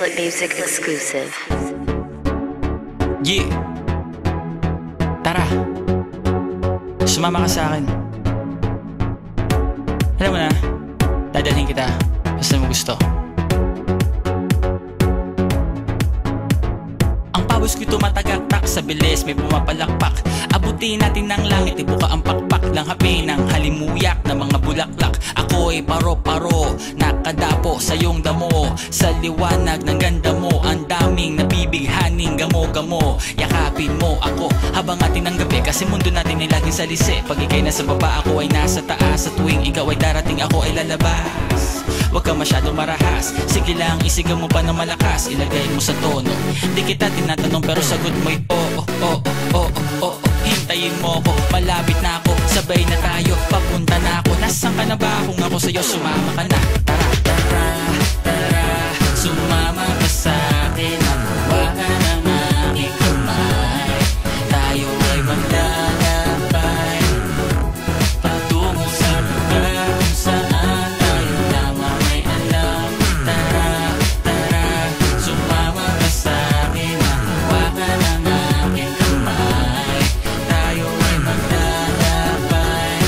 Split Music exclusive. Yeah. Tara. Sumama ka sa akin. Alam mo na, dadalhin kita basta mo gusto. Ang pawis ko'y tumatagaktak sa bilis, may pumapalakpak. Abutin natin ng langit, ibuka ang pakpak lang hapi ng halimuyak na mga bulaklak. Ako'y paro-paro, nakadapo sa iyong damo. Sa liwanag ng ganda mo, ang daming nabibighaning gamo-gamo. Yakapin mo ako habang atin ng gabi, kasi mundo natin ay laging salisi. Pag ikay nasa baba, ako ay nasa taas. Sa tuwing ikaw ay darating, ako ay lalabas. Huwag ka masyadong marahas, sige lang isigaw mo pa ng malakas. Ilagay mo sa tono, di kita tinatanong pero sagot mo'y oo, oo, oo, oo. Hintayin mo ko, malapit na ako, sabay na tayo, papunta na ako. Nasaan ka na ba? Kung ako sa'yo, sumama ka na. Tara, tara, tara, sumama ka sa'kin. Hawakan ang aking kamay, tayo ay maglalakbay patungo sa lugar kung saan tayo lamang ay alam. Tara, tara, sumama ka sa'kin. Hawakan ang aking kamay, tayo ay maglalakbay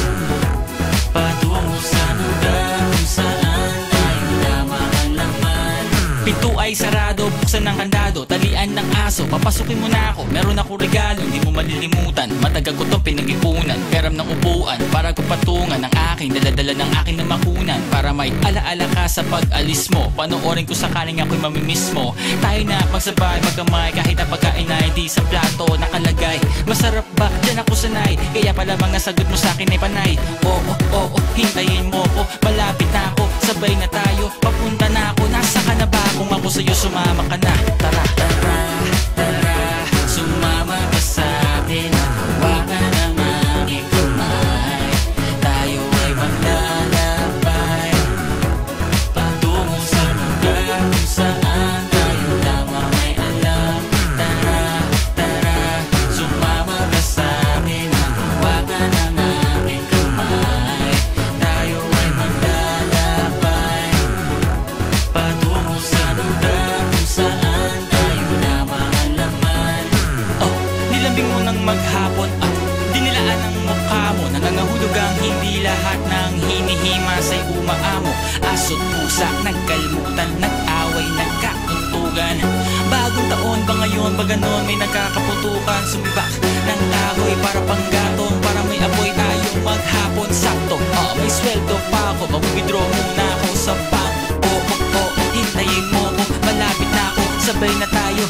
patungo sa lugar kung saan tayo lamang ang laman. Pinto ay sarado, buksan ng kandado, talian ng aso, papasukin mo na ako. Meron ako regalo, hindi mo malilimutan. Matagal ko itong pinag-ipunan, peram ng upuan para ko patungan ang aking daladala ng aking namakunan. Para may alaala ka sa pag-alis mo, panoorin ko sakaling ako'y mamimiss mo. Tayo na magsabay, magkamay, kahit ang pagkain ay di sa plato nakalagay. Masarap ba? Diyan ako sanay, kaya pala mga sagot mo sa akin ay panay. Oo, oo, hintayin mo ko, malapit na ako, sabay na tayo, papunta na ako. Nasa ka na ba? Kung ako sa'yo, sumama ka na. Tara, tara, tara, sumama ka sa'kin. Hawakan ang aking kamay, tayo ay maglalakbay patungo sa lugar kung saan tayo lamang ay alam. Tara, tara, sumama ka sa'kin. Hawakan ang aking kamay, tayo ay maglalakbay patungo sa lugar kung saan tayo lamang ang laman. Oh, nilambing mo ng maghapon, dinilaan ang mukha mo. Nangangahulog ang hindi lahat ng hinihima sa'y umaamo. Aso't pusa, nagkalmutan, nag-away, nagkakuntugan. Bagong taon ba ngayon, ba ganon may nagkakaputukan? Sumibak ng kahoy para panggatong, para may apoy tayong maghapon. Sakto, may sweldo pa ako, mag-withdraw muna ako sa bank. Oo, oo, hintayin mo ko, malapit na ako, sabay na tayo,